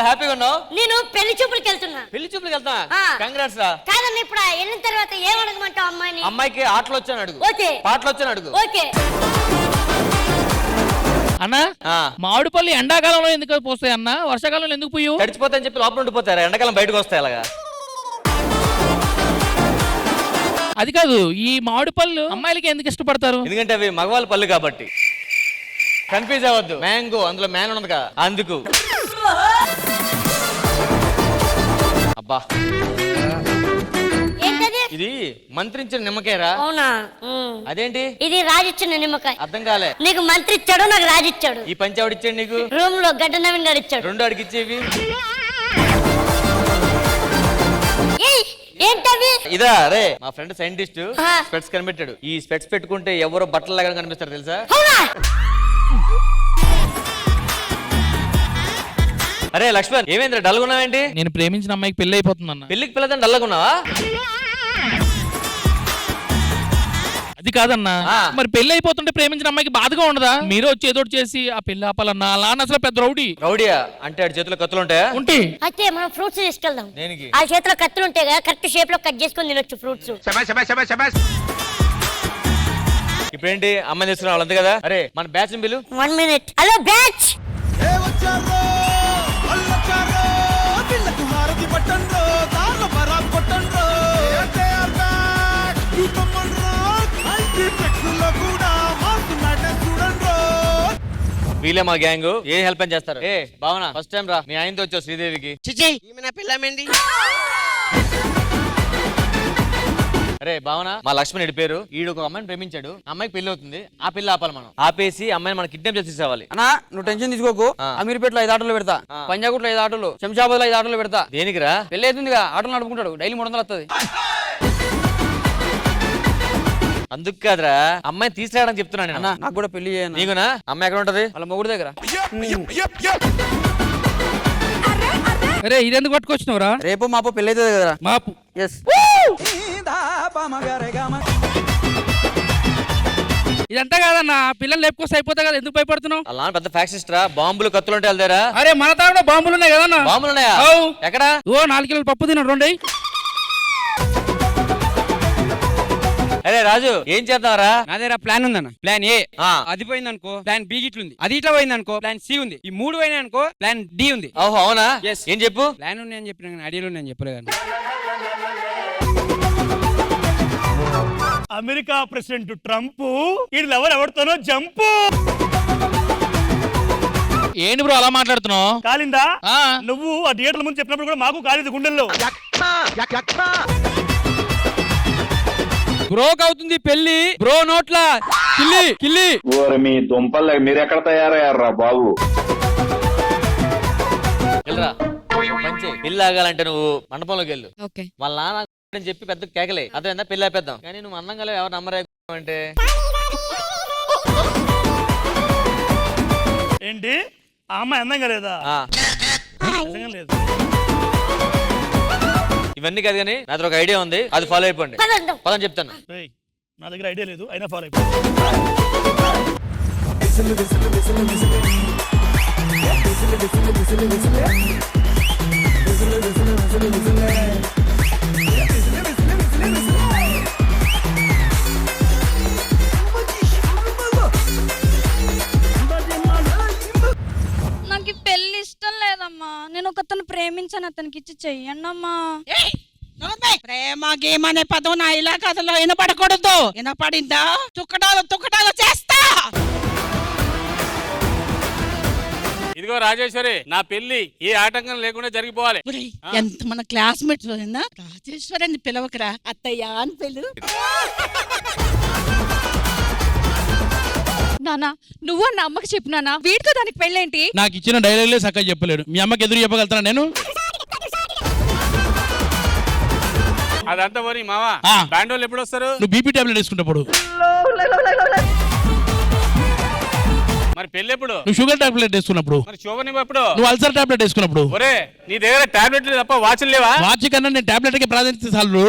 హ్యాపీగా ఉన్నావు? నేను పెళ్లి చూపులకు వెళ్తున్నా. పెళ్లి చూపులకు వెళ్తా? కంగ్రాట్స్ రా. కాదన్న ఇప్పుడు వెళ్ళిన తర్వాత ఏం అడగమంటావు అమ్మాయిని? అమ్మాయికి ఆటలు వచ్చాను అడుగు. ఓకే. పాటలు వచ్చాను అడుగు. ఓకే. అన్నా మామిడి పళ్ళు ఎండాకాలంలో ఎందుకు పోస్తాయి అన్న, వర్షాకాలంలో ఎందుకు పోయి తడిచిపోతాయని చెప్పి లోపల ఉండిపోతారా? ఎండాకాలం బయటకు వస్తాయి అలాగా? అది కాదు, ఈ మామిడి పళ్ళు అమ్మాయిలకి ఎందుకు ఇష్టపడతారు? ఎందుకంటే అవి మగవాళ్ళ పళ్ళు కాబట్టి. కన్ఫ్యూజ్ అవ్వద్దు, మ్యాంగో అందులో మ్యాన్ ఉంది కదా అందుకు. అబ్బా ఇది మంత్రించిన నిమ్మకాయరా? అవునా? అదేంటి? ఇది రాజిచ్చిన నిమ్మకాయ. అర్థం కాలే. నీకు మంత్రి ఇచ్చాడు, నాకు రాజిచ్చాడు. ఈ పంచి ఎవడిచ్చాడు నీకు? రూమ్ లో గడ్డ నవీన్ గారు ఇచ్చాడు. రెండు అడిగిచ్చేవి ఏంటవి? ఇదా? అరే మా ఫ్రెండ్ సైంటిస్ట్ స్పెట్స్ కనిపెట్టాడు. ఈ స్పెట్స్ పెట్టుకుంటే ఎవరో బట్టలు లాగా కనిపిస్తారు తెలుసా? అరే లక్ష్మణ్ ఏమైంది డల్గా ఉన్నావేంటి? నేను ప్రేమించిన అమ్మాయికి పెళ్లి అయిపోతుందన్న. పెళ్లికి పిల్లదని డల్గా ఉన్నావా? అది కాదన్నా, మరి పెళ్లి అయిపోతుంటే ప్రేమించిన అమ్మాయికి బాధగా ఉండదా? మీరు వచ్చి ఏదో చేసి ఆ పెళ్లి ఆపాలన్నా. అలా అసలు పెద్ద రౌడీ. రౌడీయా అంటే ఆడి చేతిలో కత్తులు ఉంటాయా? ఉంటే అయితే మనం ఫ్రూట్స్ తీసుకెళ్దాం. దేనికి? ఆ చేతిలో కత్తులు ఉంటాయి కదా, కరెక్ట్ షేప్ లో కట్ చేసుకొని తినొచ్చు ఫ్రూట్స్. ఇప్పుడేంటి అమ్మాయి తీసుకున్నా అంతే కదా? అరే మన batch bill 1 minute. Hello batch. వీలే మా గ్యాంగ్. ఏ హెల్ప్ అని చేస్తారు? ఏ భావన ఫస్ట్ టైం రా మీ ఆయనతో వచ్చావు శ్రీదేవికి. అరే భావన మా లక్ష్మణ్ ఇడి పేరు. ఈడు ఒక అమ్మాయిని ప్రేమించాడు, అమ్మాయికి పెళ్లి అవుతుంది. ఆ పెళ్లి ఆపాలి మనం. ఆపేసి అమ్మాయిని మనం కిడ్నాప్ చేసి తీసుకోవాలి. అన్నా నువ్వు టెన్షన్ తీసుకోకు. అమీర్పేటలో 5 ఆటోలు పెడతా, పంజాగుట్లో 5 ఆటోలు, శంషాబాద్ లో 5 ఆటోలు పెడతా. దేనికిరా? పెళ్లి అవుతుందిగా, ఆటోలు నడుపుకుంటాడు, డైలీ 300 వస్తుంది. అందుకు కాదురా అమ్మాయిని తీసుకురావడానికి చెప్తున్నాను నేను. నాకు కూడా పెళ్లి చేయను. నీకునా? అమ్మాయి ఎక్కడ ఉంటది? వాళ్ళ మొగుడు దగ్గర. అరే ఇదెందుకు పట్టుకొచ్చినవరా? రేపు మాపు పెళ్లి అవుతుంది కదరా. మాపు. ఎస్. ఇదంతా కాదన్నా, పిల్లలు లేపుకొస్తే అయిపోతా కదా, ఎందుకు భయపడుతున్నావు? అలా పెద్ద ఫ్యాక్సిస్ట్ రా. బాంబులు కత్తులు ఉంటే వెళ్తారా? అరే మన తాగడ బాంబులు ఉన్నాయి కదన్నా. బాంబులు ఉన్నాయా? ఎక్కడ? 4 కిలోలు పప్పు తిన 2. అరే రాజు ఏం చేద్దాంరా? నా దగ్గర ప్లాన్ ఉందన్న. ప్లాన్ ఏ అది పోయింది అనుకో, ప్లాన్ బి గిట్లుంది. అది ఇట్లా పోయింది అనుకో, ప్లాన్ సి ఉంది. ఈ 3 పోయినాయి అనుకో, ప్లాన్ డి ఉంది. ఓహో అవునా? ఏం చెప్పు. ప్లాన్ ఉన్నాయని చెప్పిన ఐడియాలు ఉన్నాయని చెప్పలేదు. అమెరికా ప్రెసిడెంట్ ట్రంప్ వీళ్ళు ఎవరితోనో జంపు. ఏంటి బ్రో అలా మాట్లాడుతున్నావు? కాలిందా? నువ్వు ఆ థియేటర్ ముందు చెప్పినప్పుడు కూడా మాకు కాలేదు గుండెల్లో. బ్రోక్ అవుతుంది పెళ్లి. బ్రో నోట్ల కిల్లి కిల్లి. మీ దుంపలు మీరు ఎక్కడ తయారయ్యారా బాబు? వెళ్ళరా మంచి పెళ్లి ఆగాలంటే నువ్వు మండపంలోకి వెళ్ళు. వాళ్ళ నాన్న అని చెప్పి పెద్ద కేకలే, అదే పెళ్లి ఆపేద్దాం. కానీ నువ్వు అన్నంగా ఎవరు నమ్మరే అంటే ఏంటి? ఆ అమ్మాయి అందంగా లేదా? లేదు. ఇవన్నీ కాదు కానీ నా దగ్గర ఒక ఐడియా ఉంది, అది ఫాలో అయిపోండి. పదని చెప్తాను. నా దగ్గర ఐడియా లేదు, అయినా ఫాలో అయిపోయింది. నాకు ఈ పెళ్లి ఇష్టం లేదమ్మా. నేను ఒకతను ప్రేమించాను, అతనికి ఇచ్చి చెయ్యండి అమ్మా. ప్రేమ గేమ్ అనే పదం నా ఇలా కథలో వినపడకూడదు. వినపడిందా? తుక్కడాలు చేస్తా. ఇదిగో రాజేశ్వరి, నా పెళ్లి ఏ ఆటంకం లేకుండా జరిగిపోవాలి. ఎంత మన క్లాస్మేట్స్ రాజేశ్వరి అని పిలవకరా, అత్తయ్య అని పిలు. నానా నువ్వు నా అమ్మకి చెప్పు నానా, వీడితో దానికి పెళ్ళేంటి? నాకు ఇచ్చిన డైలాగులే చక్కగా చెప్పలేడు. మీ అమ్మకి ఎదురు చెప్పగలుగుతానా నేను? అదంతా పోనీ మావా, బ్యాండ్ వాళ్ళు ఎప్పుడు వస్తారు? నువ్వు బీపీ టాబ్లెట్ వేసుకుంటప్పుడు. మరి పెళ్లి ఎప్పుడు? నువ్వు షుగర్ టాబ్లెట్ వేసుకున్నప్పుడు. మరి షుగర్ ఎప్పుడు? నువ్వు అల్సర్ టాబ్లెట్ వేసుకున్నప్పుడు. ఒరే నీ దగ్గర టాబ్లెట్ తప్ప వాచ్ లేవా? వాచ్ కన్నా నేను టాబ్లెట్ కి ప్రాధాన్యత చాలు.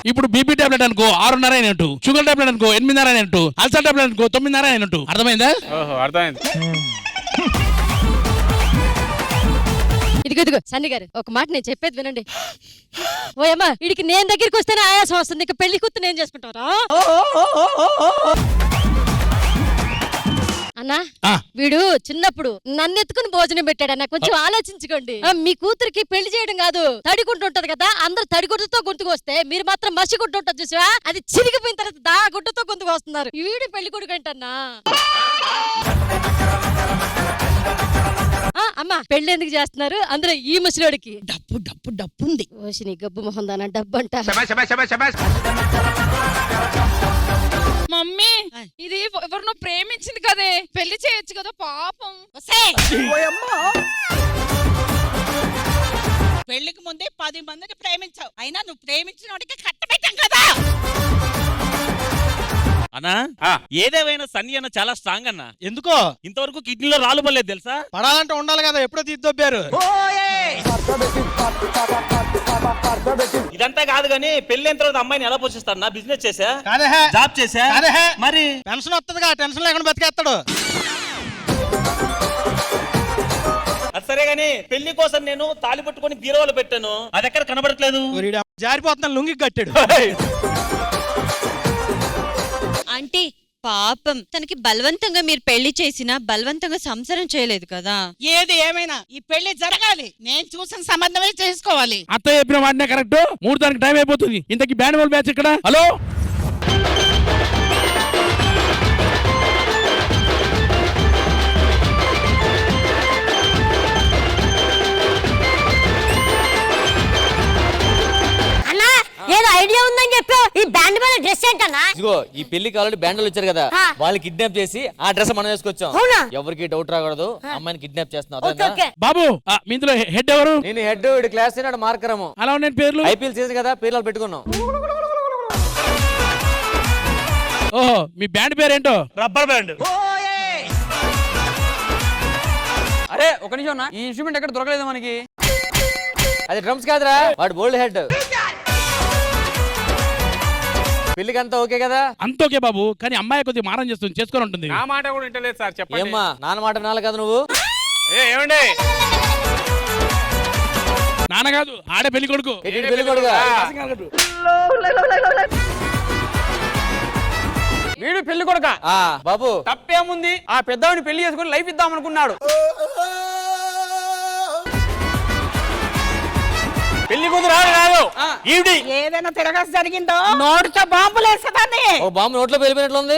ఇప్పుడు బీపీ టాబ్లెట్ అనుకో 6:30 అయినట్టు, షుగర్ టాబ్లెట్ అనుకో 8:30 అయినట్టు, అల్సర్ టాబ్లెట్ అనుకో 9:30 అయినట్టు. అర్థమైందా? ఓహో అర్థమైంది. ఇదిగో సన్ని గారు ఒక మాట నేను చెప్పేది వినండి. ఓయమ్మా వీడికి నేను దగ్గరికి వస్తేనే ఆయాసం వస్తుంది, ఇక పెళ్లి కూతురు నేను చేసుకుంటారా అన్నా? వీడు చిన్నప్పుడు నన్ను ఎత్తుకుని భోజనం పెట్టాడన్న, కొంచెం ఆలోచించుకోండి. మీ కూతురికి పెళ్లి చేయడం కాదు, తడిగుంటు ఉంటది కదా, అందరు తడిగుడ్డతో గొంతుకు వస్తే మీరు మాత్రం మసి గుడ్డ ఉంటుంది చూసావా, అది చిరిగిపోయిన తర్వాత దా గుడ్డతో గొంతుకు వస్తున్నారు. వీడు పెళ్లి కొడుకు అంటన్నా. అమ్మా పెళ్లి ఎందుకు చేస్తున్నారు? అందులో ఈ ముసలోడికి డబ్బు డబ్బు డబ్బు ఉంది. ఓసిని గబ్బు మొహం దానా డబ్బు అంట. మమ్మీ ఇది ఎవరినో ప్రేమించింది కదే, పెళ్లి చేయొచ్చు కదా పాపం. పెళ్లికి ముందే 10 మందిని ప్రేమించావు, అయినా నువ్వు ప్రేమించిన వాడికి కట్టబెట్టాం కదా. అన్నా ఏదేమైనా సన్నీ అన్న చాలా స్ట్రాంగ్ అన్న. ఎందుకో ఇంతవరకు కిడ్నీలో రాళ్ళు పడలేదు తెలుసా? పడాలంటే ఉండాలి కదా, ఎప్పుడో తీద్దొబ్బారు. ఇదంతా కాదు గానీ పెళ్లి తర్వాత అమ్మాయిని ఎలా పోషిస్తాడు? నా బిజినెస్ చేసా, జాబ్ చేసా, మరి పెన్షన్ వస్తుందిగా, టెన్షన్ లేకుండా బతికేస్తాడు. అది సరే గానీ పెళ్లి కోసం నేను తాళి పట్టుకొని బీరువాలో పెట్టాను, అది ఎక్కడ కనబడట్లేదు. జారిపోతున్నా లుంగి కట్టాడు. ఆంటీ పాపం తనకి బలవంతంగా మీరు పెళ్లి చేసినా బలవంతంగా సంసారం చేయలేదు కదా. ఏది ఏమైనా ఈ పెళ్లి జరగాలి, నేను చూసిన సంబంధమే చేసుకోవాలి. అత్త చెప్పిన వాడినే కరెక్ట్. 3 దానికి టైం అయిపోతుంది. ఇంతకీ బ్యాండ్ బాల్ బ్యాచ్ ఇక్కడ. హలో ఏదో ఐడియా ఉందని చెప్పు. ఈ బ్యాండ్ మీద డ్రెస్ ఏంటన్నా? ఇదిగో ఈ పెళ్లికి ఆల్రెడీ బ్యాండ్లు వచ్చారు కదా, వాళ్ళు కిడ్నాప్ చేసి ఆ డ్రెస్ మనం వేసుకొచ్చాం. ఎవరికి డౌట్ రాకూడదు, అమ్మాయిని కిడ్నాప్ చేస్తున్నావు. బాబు ఇందులో హెడ్ ఎవరు? నేను హెడ్, క్లాస్ మార్కరము. అలా ఉన్నాయి పేర్లు. ఐపీఎల్ సీజన్ కదా, పేర్లు పెట్టుకున్నాం. ఓహో మీ బ్యాండ్ పేరేంటో? Rubber band. అరే ఒక నిమిషం, ఈ ఇన్స్ట్రుమెంట్ ఎక్కడ దొరకలేదు మనకి. అది డ్రమ్స్ కాదురా, వాడు బోల్డ్ హెడ్. పెళ్లికి అంతా ఓకే కదా? అంత ఓకే బాబు, కానీ అమ్మాయి కొద్దిగా మారం చేస్తుంది, చేసుకొని ఉంటుంది. నా మాట కూడా వింటలేదు సార్, చెప్పండి. ఏమ్మా నాన్న మాట వినాలి కదా నువ్వు? ఏమండి నాన్న కాదు, ఆడే పెళ్లి కొడుకు. పెళ్లి కొడుకు వీడు పెళ్లి కొడుక. బాబు తప్పేముంది, ఆ పెద్దవాడిని పెళ్లి చేసుకుని లైఫ్ ఇద్దాం అనుకున్నాడు. పెళ్లి కూతురు రాదు ఈవిడి. ఏదైనా తిరగసి జరిగిందో నోటితో బాంబులు వేసేదాన్ని. ఓ బాంబు నోట్లో వెళ్ళిపోయినట్లుంది.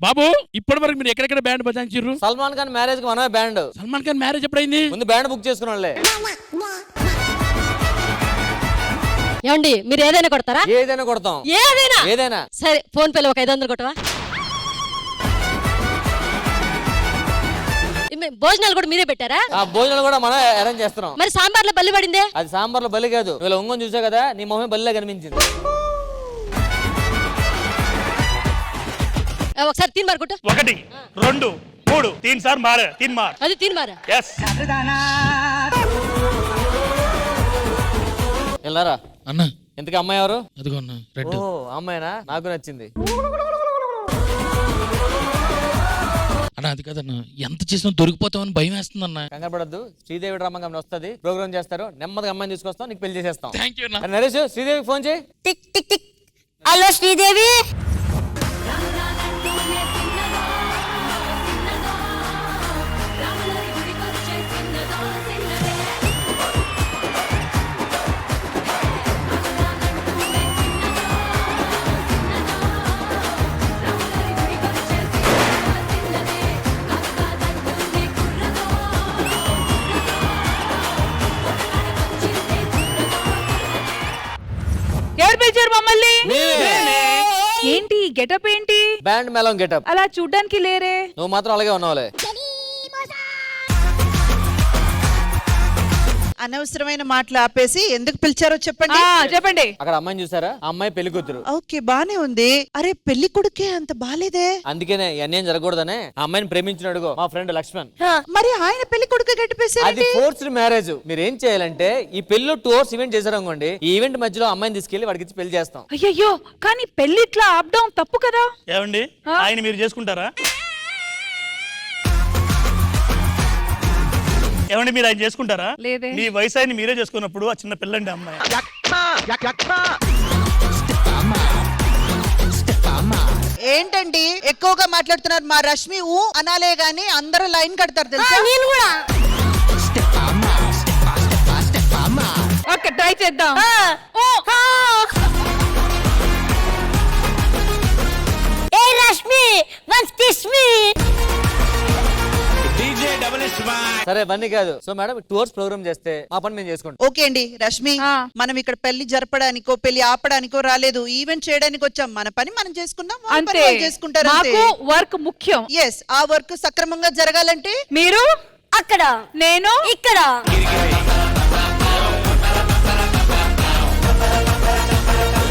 బాబు ఇప్పటి వరకు మీరు ఎక్కడెక్కడ బ్యాండ్ బజాయించారు? సల్మాన్ ఖాన్ మ్యారేజ్ కి మనమే బ్యాండ్. సల్మాన్ ఖాన్ మ్యారేజ్ ఎప్పుడైంది? ముందు బ్యాండ్ బుక్ చేసుకున్నాంలే. ఏమండి మీరు ఏదైనా కొడతారా? ఏదైనా కొడతాం. ఏదైనా సరే ఫోన్ పేలో ఒక 500 కొట్టవా? భోజనాలు కూడా మీరే పెట్టారా? భోజనాలు కూడా మనం అరేంజ్ చేస్తున్నాం. మరి సాంబార్లో బల్లి పడిందే? అది సాంబార్లో బల్లి కాదు, నువ్వు ఉంగని చూసావు కదా, నీ మొహమే బల్లిలా కనిపించింది. ఒకసారి 3 మార్ కొట్టు. 1 2 3 3 సార్ మారే 3 మార్. అది 3 మారా? yes. వెళ్ళారా అన్న? ఇంతకీ అమ్మాయి ఎవరు? అదిగో అన్న రెడ్. ఓ అమ్మాయినా? నాకు నచ్చింది. అన్న అది కదన్న, ఎంత చేసినా దొరికిపోతామని భయం వేస్తుంది అన్న. కంగారు పడద్దు, శ్రీదేవి డ్రామా కంపెనీ వస్తుంది, ప్రోగ్రామ్ చేస్తారు, నెమ్మదిగా అమ్మాయిని తీసుకొస్తాం, నీకు పెళ్లి చేసేస్తాం. థ్యాంక్ యూ అన్న. నరేష్ శ్రీదేవికి ఫోన్ చేయి. Tick tick tick. Hello Sridevi. ఎవరు పిలిచారు మమ్మల్ని? ఏంటి గెటప్ ఏంటి? బ్యాండ్ మేళం గెటప్. అలా చూడ్డానికి లేరే. నువ్వు మాత్రం అలాగే ఉన్నావులే. అనవసరమైన మాటలు ఆపేసి ఎందుకు పిలిచారో చెప్పండి. చెప్పండి. అక్కడ అమ్మాయిని చూసారా? ఆ అమ్మాయి పెళ్లి కూతురు. ఓకే బానే ఉంది. అరే పెళ్లి కొడుకే అంత బాలేదే. అందుకనే అన్యాయం జరగకూడదనే ఆ అమ్మాయిని ప్రేమించినాడుగో మా ఫ్రెండ్ లక్ష్మణ్. మరి ఆయన పెళ్లి కొడుకు గట్టిపేసారు. అది ఫోర్స్డ్ మ్యారేజ్. మీరు ఏం చేయాలంటే ఈ పెళ్లి 2 hours ఈవెంట్ చేశారు అనుకోండి, ఈ ఈవెంట్ మధ్యలో అమ్మాయిని తీసుకెళ్లి వాడికి ఇచ్చి పెళ్లి చేస్తాం. అయ్యయ్యో కానీ పెళ్లి ఇట్లా అప్ డౌన్ తప్పు కదా. ఏమండి ఆయన మీరు చేసుకుంటారా? ఏమండి మీరు ఆయన చేసుకుంటారా? లేదే. మీ వయసు ఆయన మీరే చేసుకున్నప్పుడు ఆ చిన్న పిల్లండి అమ్మాయి. ఏంటండి ఎక్కువగా మాట్లాడుతున్నారు? మా రష్మి ఊ అనాలే గాని అందరూ లైన్ కడతారు తెలుసా? నేను కూడా ఓకే ట్రై చేద్దాం. ఏ రష్మి వన్స్ కిస్ మీ. సరే బన్నీ కాదు. సో మేడం 2 hours ప్రోగ్రామ్ చేస్తే మా పని మేము చేసుకుంటాం. ఓకే అండి రష్మి, మనం ఇక్కడ పెళ్లి జరపడానికో పెళ్లి ఆపడానికో రాలేదు, ఈవెంట్ చేయడానికి వచ్చాం. మన పని మనం చేసుకుందాం, వాళ్ళ పని వాళ్ళు చేసుకుంటారు. వర్క్ ముఖ్యం. ఎస్, ఆ వర్క్ సక్రమంగా జరగాలంటే మీరు అక్కడ, నేను ఇక్కడ.